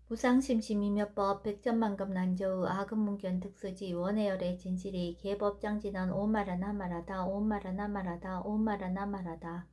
무상심심이며법 백천만급 난저우 아금문견 득수지 원해열의 진실이 개법장진한 오마라나마라다 오마라나마라다 오마라나마라다.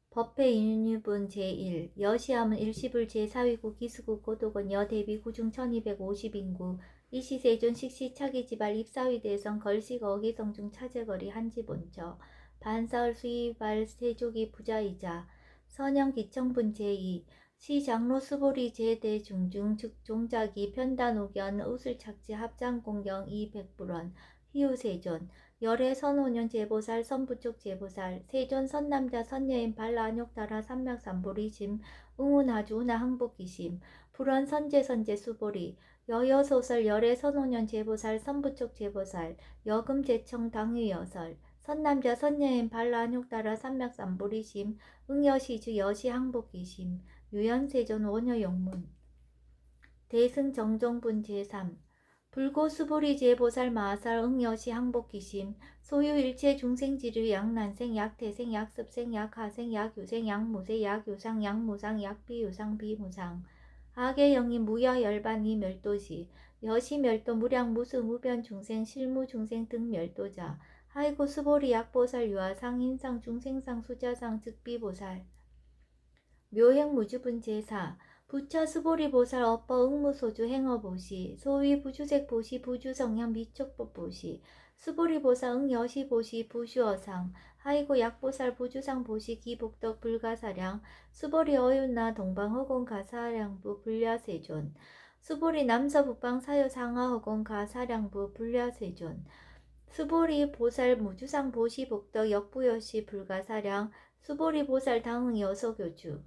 법회 인유분 제1 여시함은 일시불 제4위구 기수구 고독은 여대비 구중 1250인구 이시세존 식시차기지발 입사위대성 걸식 어기성중 차제거리 한지본처 반사월 수의발 세조기 부자이자 선영기청분 제2 시장로 수보리 제대 중중 즉종자기 편단오견 우술착지 합장공경 이백불원 희우세존 열애 선오년 제보살 선부쪽 제보살 세존 선남자 선여인 발라안욕따라 삼맥삼보리심 응운하주나 항복기심 불원 선제선제 수보리 여여소설 열애 선오년 제보살 선부쪽 제보살 여금제청 당위여설 선남자 선여인 발라안욕따라 삼맥삼보리심 응여시주 여시 항복기심 유연세존 원여용문 대승정종분 제3 불고수보리 제보살 마살 응여시 항복기심 소유일체 중생지류 약난생 약태생 약습생 약하생 약유생 약무세 약유상 약무상 약비유상 비무상 악의영인 무여열반 이멸도시 여시멸도 무량무수 무변 중생 실무 중생 등 멸도자 하이고 수보리 약보살 유아상 인상 중생상 수자상 즉비보살 묘행무주분 제4 부처 수보리보살 업버 응무소주 행어보시 소위 부주색보시 부주성향 미촉법보시 수보리보살 응여시보시 부주어상 하이고 약보살 부주상보시 기복덕 불가사량 수보리 어윤나 동방허공 가사량부 불야세존 수보리 남서북방 사유상하허공 가사량부 불야세존 수보리 보살 무주상 보시 복덕 역부여시 불가사량 수보리 보살 당응 여서교주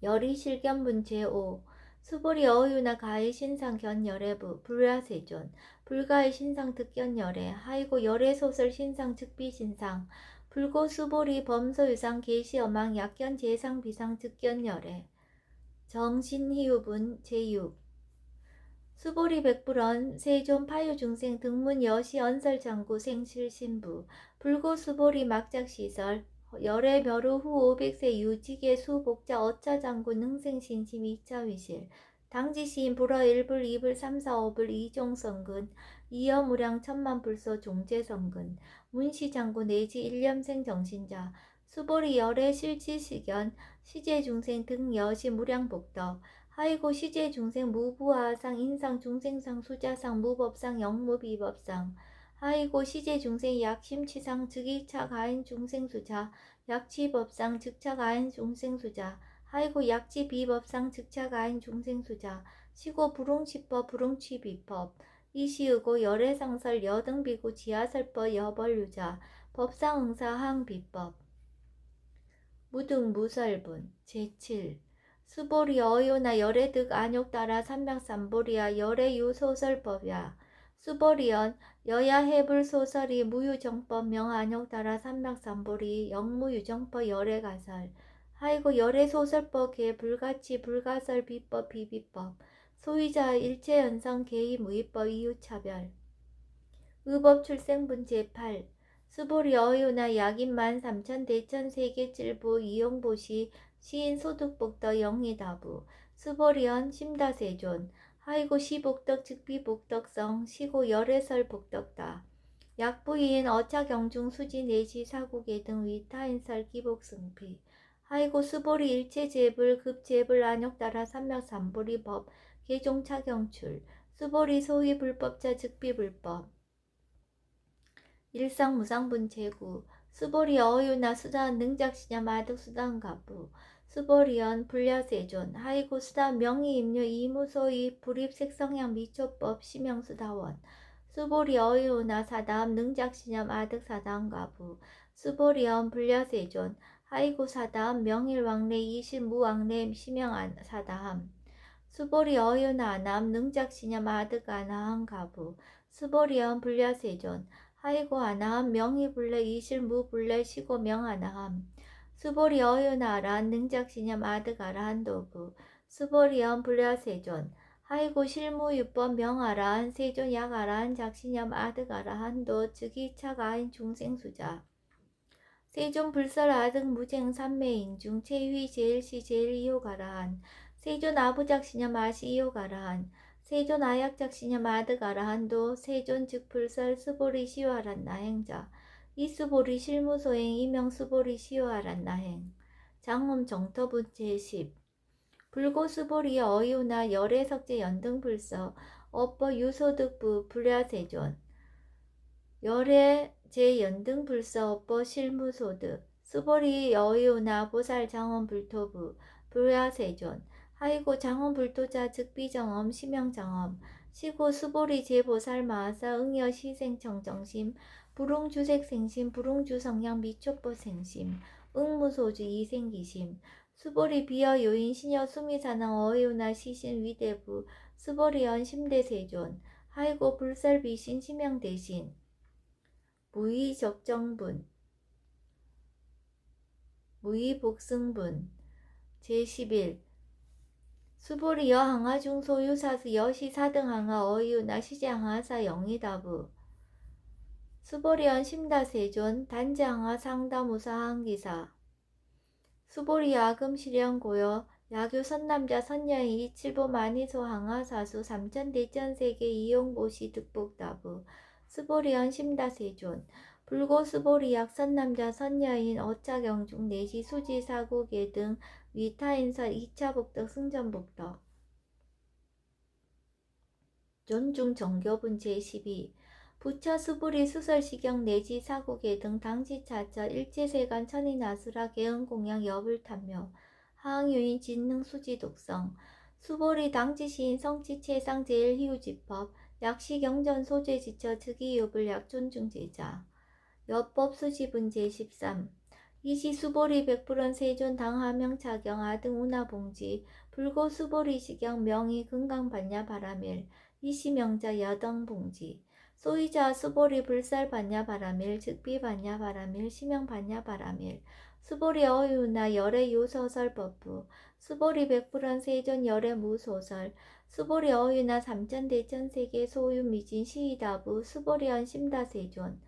열이실견분 제5 수보리 어유나 가의 신상 견열애부 불야세존 불가의 신상 득견열애 하이고 열애소설 신상 즉비신상 불고 수보리 범소유상 계시어망 약견 제상 비상 득견열애 정신희우분 제6 수보리 백불원 세존 파유중생 등문 여시 언설장구 생실신부 불고 수보리 막작시설 열애 멸후 후 500세 유직의 수복자 어차장구 능생신심 2차위실 당지시인 불어 1불 2불 3, 4, 5불 2종성근 이여무량 천만불소 종제성근 문시장구 내지 일념생 정신자 수보리 열애 실지시견 시제중생 등 여시 무량복덕 하이고 시제중생 무부하상 인상 중생상 수자상 무법상 영무비법상 하이고 시제중생 약심치상 즉이차 가인 중생수자 약치법상 즉차 가인 중생수자 하이고 약치비법상 즉차 가인 중생수자 시고 불응치법 불응치비법 이시의고 열애상설 여등비구 지하설법 여벌유자 법상 응사항비법 무등무설분 제7 수보리 어요나 열애득 안욕따라 삼맥삼보리야 열애유소설법야 수보리연 여야해불소설이 무유정법 명안욕따라 삼맥삼보리 영무유정법 열애가설 하이고 열애소설법 개불가치 불가설 비법 비비법 소위자 일체연성 개의무위법 이유차별 의법출생분 제8 수보리 어유나 약인만 삼천 대천 세계질부 이용보시 시인 소득복덕 영리다부 수보리언 심다세존 하이고 시복덕 즉비복덕성 시고 열애설 복덕다 약부인 어차경중 수지 내시 사국의 등 위타인설 기복승피 하이고 수보리 일체제불 급제불 안욕따라 삼맥삼보리법 개종차경출 수보리 소위 불법자 즉비불법 일상무상분 제9 수보리 어유나 수단 능작시냐 마득수단가부 수보리언 불야세존 하이고 수단 명의임료 이무소이 불입색성향 미초법 시명수다원 수보리 어유나 사담 능작시냐 마득사단가부 수보리언 불야세존 하이고 사담 명일왕래 이실무왕래 시명사다함 수보리 어유나 남 능작시냐 마득아나한가부 수보리언 불야세존 하이고 아나함 명의불래 이실무불래 시고 명아나함 수보리 어유나란 능작시념 아득아라한도부 수보리언 불야세존 하이고 실무유법 명아라한 세존 약아라한 작시념 아득아라한도 즉이차가인 중생수자 세존 불설 아득 무쟁 삼매인중 체휘 제일시 제일이호가라한 세존 아부작시녀 마시이오가라한 세존 아약작시녀 마드가라한도 세존 즉불설 스보리 시오하란 나행자 이수보리 실무소행 이명수보리 시오하란 나행 장엄 정터분 제10 불고수보리 어이우나 열애석제 연등불서 업버 유소득부 불야세존 열애 제연등불서 업버 실무소득 수보리 어이우나 보살 장엄불토부 불야세존 하이고 장엄불토자 즉비정엄 시명장엄 시고 수보리 제보살 마하사 응여 시생청정심 불웅주색생심 불웅주성량 미촉보생심 응무소주 이생기심 수보리 비어 요인 시녀 수미사낭 어이우나 시신 위대부 수보리언 심대세존 하이고 불설비신 심양대신 무의적정분 무의복승분 제11 수보리 여항하중 소유사스 여시사등항하 어이우나 시제항하사 영이다부 수보리언 심다세존 단지항하 상다무사항기사 수보리 야금실현고여 야교 선남자 선녀이 칠보 만이소 항하사수 삼천대천세계 이용보시 득복다부 수보리언 심다세존 불고 수보리약 선남자 선녀인 어차경중 내시 수지 사국예 등 위타인설 2차 복덕 승전복덕 존중 정교분 제12 부처 수부리 수설시경 내지 사국예 등 당지차처 일체세간 천인아수라 개응공양 여불탐묘 하항유인 진능 수지독성 수보리 당지시인 성지체상 제일희우지법 약시경전 소재지처 즉이유불 약존중제자 여법 수지분 제13 이시 수보리 백불원 세존 당하명차경 아등 운하봉지 불고 수보리 시경 명의 금강반야 바라밀 이시 명자 여덩봉지 소이자 수보리 불살 반야 바라밀 즉비 반야 바라밀 시명 반야 바라밀 수보리 어유나 열애 요소설 법부 수보리 백불원 세존 열애 무소설 수보리 어유나 삼천대천세계 소유 미진 시이다부 수보리 언심다 세존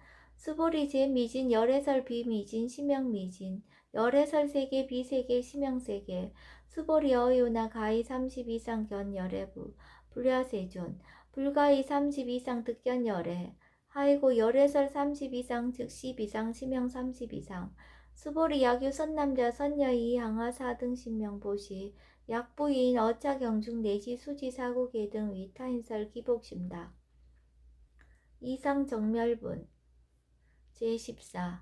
수보리 제미진 열애설 비미진 시명미진 열애설 세계 비세계 시명세계 수보리 어유나 가히 30 이상 견 열애부 불야세존 불가히 30 이상 득견 열애 하이고 열애설 30 이상 즉시 비상 시명 30 이상 수보리 약유 선남자 선녀이 항하 4등 신명보시 약부인 어차경중 내시 수지사국예 등 위타인설 기복심다 이상 정멸분 제14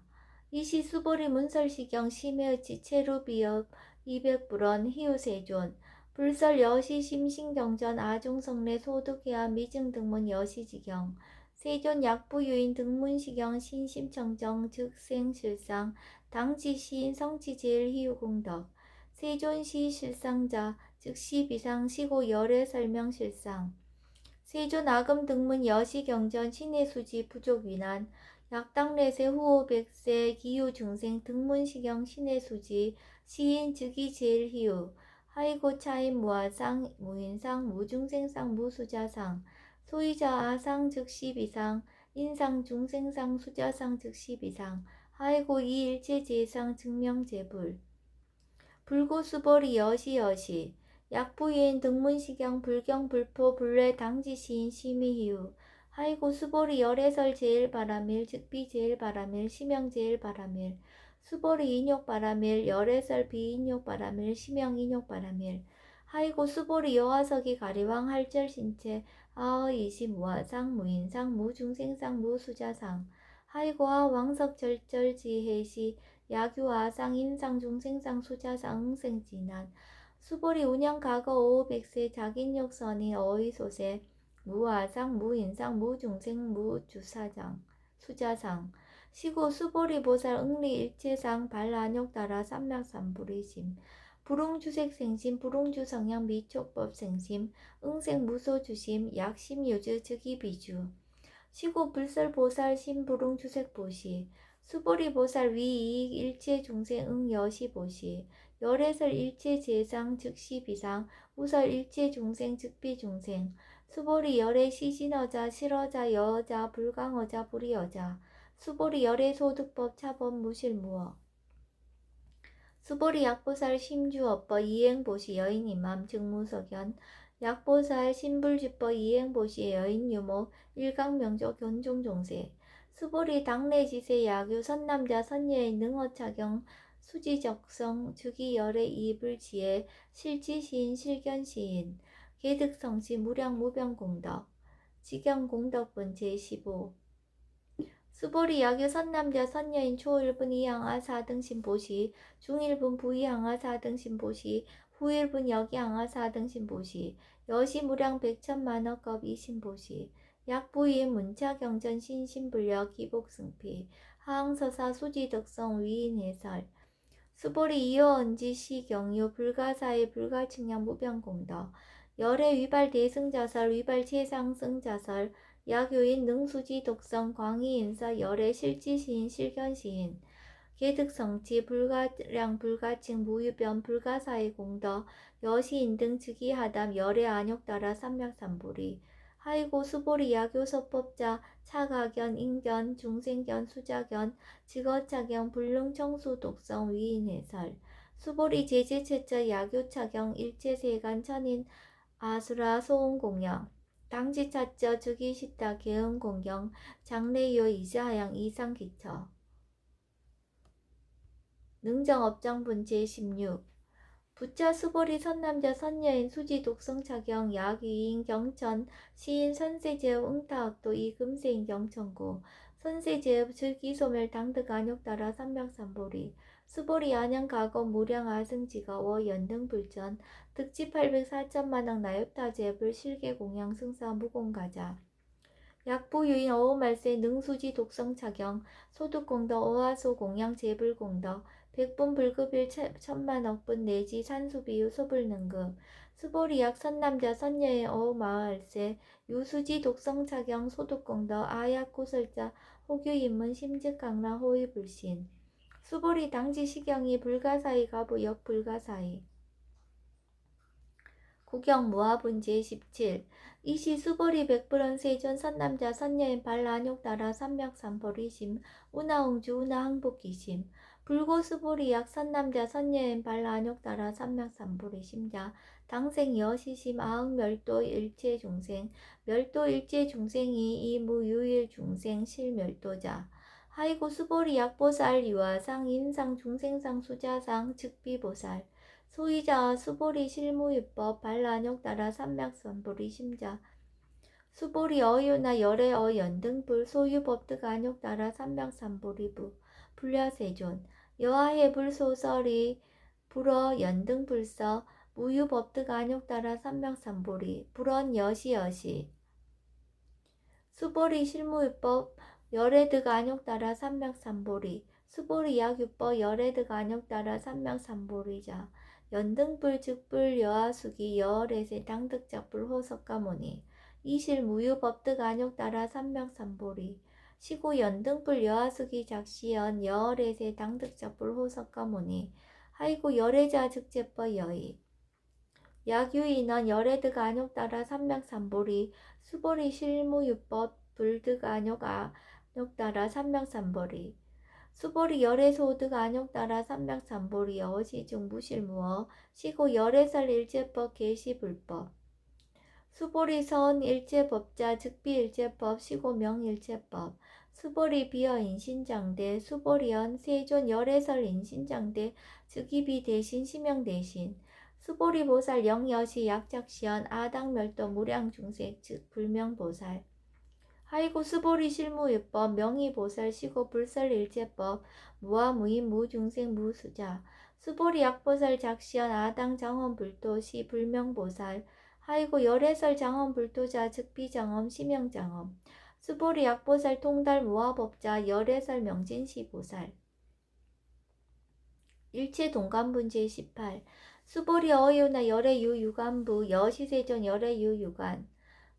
이시 수보리 문설시경 심해의치 체루비업 200불원 희우세존 불설 여시 심신경전 아중성례 소득해야 미증등문 여시지경 세존 약부유인 등문시경 신심청정 즉생실상 당지시인 성치제일희우공덕 세존시 실상자 즉시 비상 시고 열애 설명실상 세존 아금 등문 여시경전 신해수지 부족위난 약당례세 후호 백세 기후 중생 등문시경 신해수지 시인 즉이 제일희우 하이고 차인 무아상 무인상 무중생상 무수자상 소이자 아상 즉시 비상 인상 중생상 수자상 즉시 비상 하이고 이일체 제상 증명제불 불고수보리 여시 약부인 등문시경 불경불포 불례 당지시인 심의희우 하이고 수보리 열애설 제일바라밀 즉비 제일바라밀 시명 제일바라밀 수보리 인욕바라밀 열애설 비인욕바라밀 시명 인욕바라밀 하이고 수보리 여화석이 가리왕 할절신체 아어 이시 무아상 무인상 무중생상 무수자상 하이고 아왕석 절절지해시 야규아상 인상 중생상 수자상 응생진한 수보리 운영가거 오백세 자긴욕선인 어의소세 무아상 무인상 무중생 무주사장 수자상 시고 수보리 보살 응리 일체상 발안욕따라 삼맥삼불이심 불웅주색생심 불웅주성향 미촉법생심 응생무소주심 약심유주 즉이비주 시고 불설보살 심불웅주색보시 수보리 보살 위이익 일체 중생 응 여시보시 열애설 일체 제상 즉시 비상 우설 일체 중생 즉비 중생 수보리 열애 시신어자 실어자 여자 불강어자 불이어자 수보리 열애 소득법 차법 무실무어 수보리 약보살 심주업법 이행보시 여인이맘 증무석연 약보살 신불주법 이행보시 여인유모 일강명조 견종종세 수보리 당내지세 야규 선남자 선녀의 능어차경 수지적성 주기열의 이불지혜 실지시인 실견시인 계득성시 무량무병공덕 직영공덕분 제15 수보리 야규 선남자 선녀인 초일분 이항아 사등신보시 중일분 부이항아 사등신보시 후일분 여기항아 사등신보시 여시무량 백천만억겁 이신보시 약부인 문차경전 신신불력 기복승피 하항서사 수지덕성 위인해설 수보리 이어언지 시경유 불가사의 불가측량 무병공덕 열의 위발 대승자설 위발 최상승자설 야교인 능수지 독성 광희인사 열의 실지시인 실견시인 계득성치 불가량 불가칭 무유변 불가사의 공덕 여시인 등 즉위하담 열의 안욕따라 삼맥삼보리 하이고 수보리 야교서법자 차가견 인견 중생견 수자견 직어차경 불능청수 독성 위인해설 수보리 제제체자 야교차경 일제세간 천인 아수라 소음공영 당지차저 즉위시타 개음공경 장래요 이자하양 이상기처 능정업장분 제16 부차 수보리 선남자 선녀인 수지 독성차경 야귀인 경천 시인 선세제업 응타학도 이금세인 경천고 선세제업 즉기소멸 당득 안욕따라 삼명삼보리 수보리 안양가검 무량 아승지가 워 연등불전 득지 804천만억 나요타제불 실계공양 승사 무공가자 약부유인 어오말세 능수지 독성차경 소득공덕 어하소 공양 제불공덕 백분 불급일 천만억분 내지 산수비유 소불능급 수보리약 선남자 선녀의 어마을세 유수지 독성차경 소득공덕 아약고설자 호규인문 심즉강라 호의불신 수보리 당지시경이 불가사의 가부 역불가사의 구경무화분 제17 이시 수보리 백불원 세존 선남자 선녀인 발란욕따라 삼맥삼보리심 운하웅주 운하항복기심 불고수보리약 선남자 선녀인 발란욕따라 삼맥삼보리심자 당생 여시심 아흥멸도 일체중생 멸도 일체중생이 이무유일중생 실멸도자 하이고 수보리 약보살 유아상 인상 중생상 수자상 즉비보살 소이자 수보리 실무유법 발란욕따라 삼맥삼보리 심자 수보리 어유나 열의 어연등불 소유법득 안욕따라 삼맥삼보리부 불려세존 여하해불 소설이 불어 연등불서 무유법득 안욕따라 삼맥삼보리 불언 여시여시 수보리 실무유법 열애득 안욕따라 삼맥삼보리 수보리 약유법 열애득 안욕따라 삼맥삼보리자 연등불 즉불 여하수기 여월에세 당득작불 호석가모니 이실 무유법득 안욕따라 삼맥삼보리 시고 연등불 여하수기 작시연 여월에세 당득작불 호석가모니 하이고 열애자 즉제법 여의 약유인원 열애득 안욕따라 삼맥삼보리 수보리 실무유법 불득 안욕따라 삼맥삼보리 수보리 열애소득 안욕따라 삼맥삼보리 어시중 무실무어 시고 열애설 일제법 계시불법 수보리 선 일제법자 즉비일제법 시고 명일제법 수보리 비어 인신장대 수보리연 세존 열애설 인신장대 즉이비 대신 시명 대신 수보리 보살 영여시 약작시연 아당멸도 무량중색 즉 불명보살 하이고 수보리 실무유법 명의보살 시고 불설일제법 무아무인 무중생 무수자 수보리 약보살 작시연 아당 장엄불도 시 불명보살 하이고 열애설 장엄불도자 즉비장엄 시명장엄 수보리 약보살 통달 무아법자 열애설 명진시보살 일체동관분 제18 수보리 어유나 열애유 유관부 여시세존 열애유 유관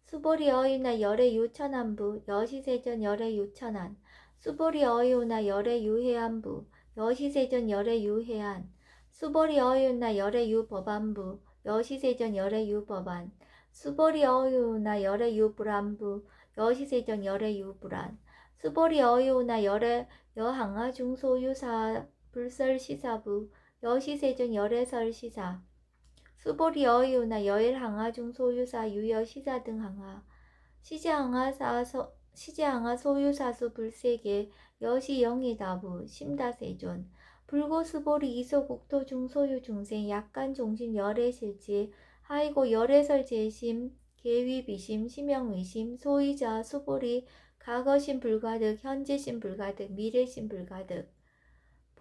수보리 어유나 열애유 천안부 여시세존 열애유 천안 수보리 어유나 열애유 해안부 여시세존 열애유 해안 수보리 어유나 열애유 법안부 여시세존 열애유 법안 수보리 어유나 열애유 불안부 여시세존 열애유 불안 수보리 어유나 열애 여항아 중소유사 불설시사부 여시세존 열애설 시사 수보리 어이우나 여일항하 중 소유사 유여 시사 등 항하 시제항하 소유사수 불세계 여시 영이다부 심다세존 불고 수보리 이소국토 중 소유 중생 약간 종심 열애실지 하이고 열애설 재심 계위비심 심영의심 소이자 수보리 과거심 불가득 현재심 불가득 미래심 불가득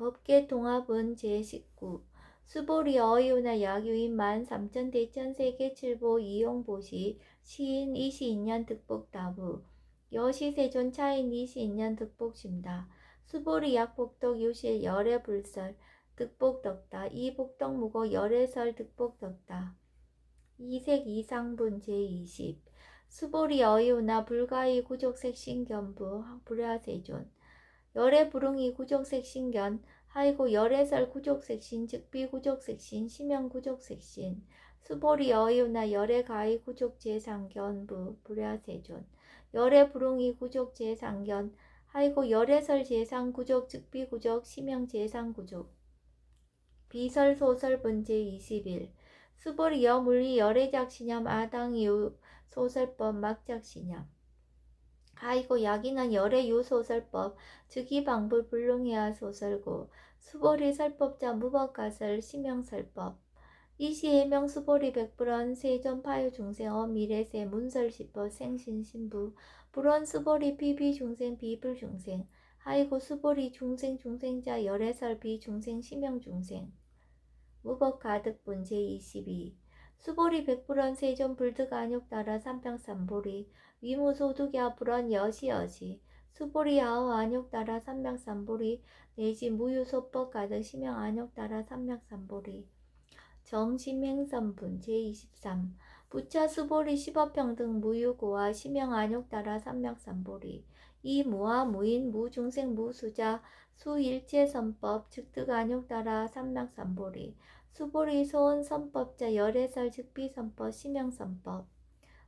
법계 통합은 제19 수보리 어이우나 야규인 13,000 대천 세계 칠보 이용보시 시인 22년 득복다부 여시세존 차인 22년 득복심다 수보리 약복덕 유실 열애불설 득복덕다 이복덕 무고 열애설 득복덕다 이색 이상분 제20 수보리 어이우나 불가이 구족색 신견부 불야세존 열애불응이 구족색 신견 하이고 열애설 구족색신 즉비 구족색신 심형 구족색신 수보리 어이우나 열애가이 구족제상견부 불야세존 열애불응이 구족제상견 하이고 열애설 제상구족 즉비 구족 심형 제상구족 비설 소설 분제 21 수보리 여물리 열애작신념 아당유 소설법 막작신념 하이고 약인한 열애유 소설법 즉이방불 불능해야 소설고 수보리 설법자 무법가설 심형설법 이시해명 수보리 백불원 세존파유 중생 어미래세 문설시법 생신신부 불원 수보리 비비중생 비불중생 하이고 수보리 중생자 열애설 비중생 심형중생 무법가득분 제22 수보리 백불원 세존 불득안욕따라 삼평삼보리 위무소득야 불원 여시여시 수보리 아우 안욕따라 삼명삼보리 내지 무유소법 가득 심형 안욕따라 삼명삼보리 정심행선분 제23 부차 수보리 시법평등 무유고와 심형 안욕따라 삼명삼보리 이무와 무인 무중생 무수자 수일체선법 즉득 안욕따라 삼명삼보리 수보리 소원선법자 열애설 즉비선법 심형선법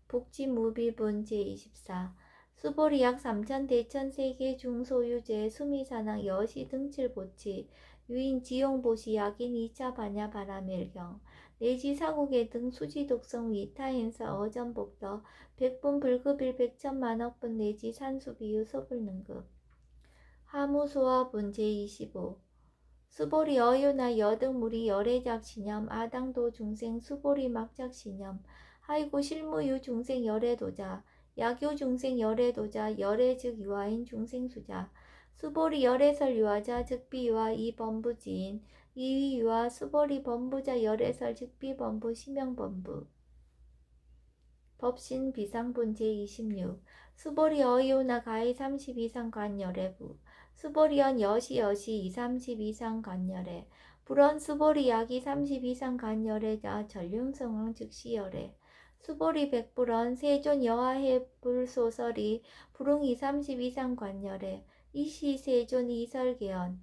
복지무비분 제24 수보리 약 3천 대천 세계 중소유제 수미사낭 여시 등칠보치 유인 지용보시 약인 2차 반야 바라멜경 내지 사국의 등 수지독성 위타인사 어전복더 백분 불급일 백천만억분 내지 산수비유 소불능급 하무소화분 제25 수보리 어유나 여등무리 열애작신념 아당도 중생 수보리 막작신념 하이고 실무유 중생 열애도자 약유 중생 열애도자 열애 즉 유아인 중생수자 수보리 열애설 유아자 즉비유아 이범부지인 이위유아 수보리 범부자 열애설 즉비범부 심형범부 법신 비상분 제26 수보리 어이오나 가히 30 이상 간열애부 수보리언 여시 2, 30 이상 간열애 불언 수보리 약이 30 이상 간열애자 전륜성왕 즉시열애 수보리 백불언 세존 여하해 불소설이 불응이 30 이상 관열애 이시 세존 이설계언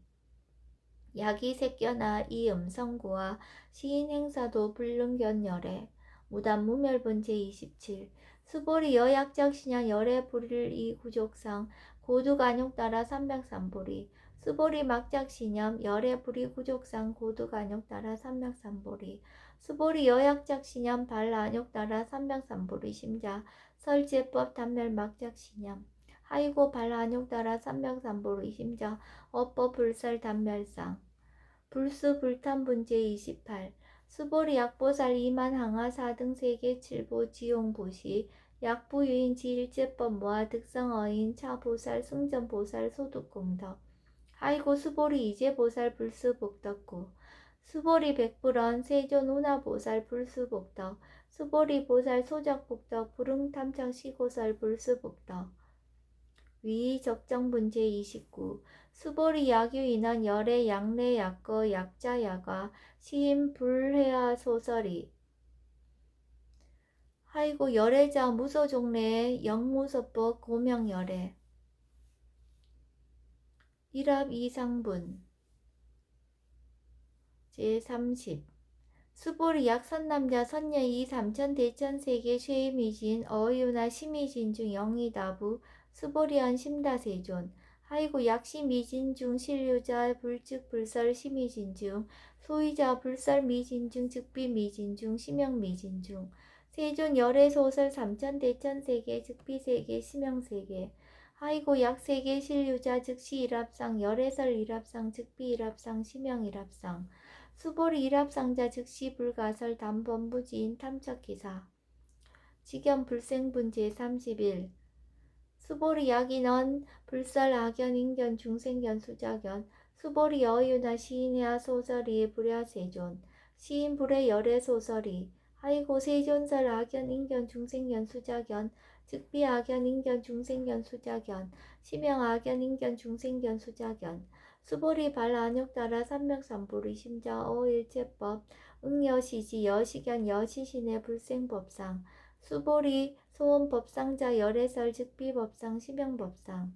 약이 새껴나 이 음성구와 시인 행사도 불능견열애 무단무멸분 제27 수보리 여약작 신양 열애 불일 이 구족상 고두간욕 따라 303보리 수보리 막작 신념 열애 불이 구족상 고두간욕 따라 303보리 수보리 여약작 신념 발안욕 따라 303보리 심자 설제법 단멸 막작 신념 하이고 발안욕 따라 303보리 심자 업법 불설 단멸상 불수 불탄 분제 28 수보리 약보살 2만 항하 4등 세계 7보 지용보시 약부유인 지일제법 모아 득성어인 차보살 승전보살 소득공덕 하이고 수보리 이제보살 불수복덕구 수보리 백불언 세존 운하보살 불수복덕 수보리 보살 소적복덕 불응탐착 시고설 불수복덕 위 적정분제 29 수보리 약유인원 열애 약내 약거 약자 야가 시인 불회화 소설이 하이고 열애자 무소종래의 영무서법 고명열애 일합 이상분 제30 수보리 약 선남자 선녀 이 3천 대천 세계 쉐이미진 어유나 시미진 중 영이다부 수보리언 심다세존 하이고 약시미진 중 신류자 불즉 불설 시미진 중 소유자 불설 미진중 즉비 미진중 심형 미진중 세존 열애 소설 삼천 대천 세계 즉비 세계 심형 세계 하이고 약 세계 실유자 즉시 일합상 열애설 일합상 즉비 일합상 심형 일합상 수보리 일합상자 즉시 불가설 담범부지인 탐척기사 직연 불생분 제31 수보리 약인언 불설 악연 인견 중생견 수작연 수보리 어유나 시인야 소설이 불야 세존 시인 불의 열애 소설이 하이고 세존설 악연 인견 중생견 수작연 즉비 악연 인견 중생견 수작연 심형 악연 인견 중생견 수작연 수보리 발 안욕 따라 삼명삼보리 심자 어일체법 응여시지 여시견 여시신의 불생법상 수보리 소원법상자 열애설 즉비법상 심형법상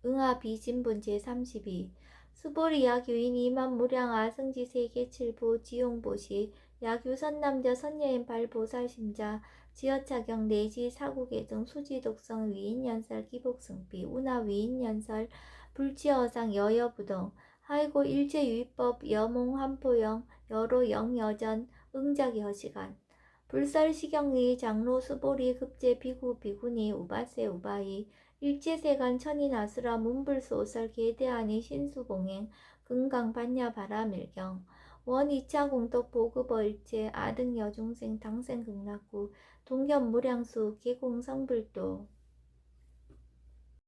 응하 비진분 제32 수보리 약유인 이만무량 아승지 세계 칠보 지용보시 약유 선남자 선여인 발보살심자 지어차경 내지 사국의 등 수지독성 위인연설 기복승비 운하 위인연설 불치어상 여여부동 하이고 일제유의법 여몽 한포영 여로 영여전 응작 여시간 불설시경의 장로 수보리 급제 비구 비구니 우바세 우바이 일제세간 천인 아수라 문불소설 계대하니 신수봉행 금강 반야 바라밀경 원 2차 공덕 보급어일체 아등여중생 당생극락구 동견무량수 계공성불도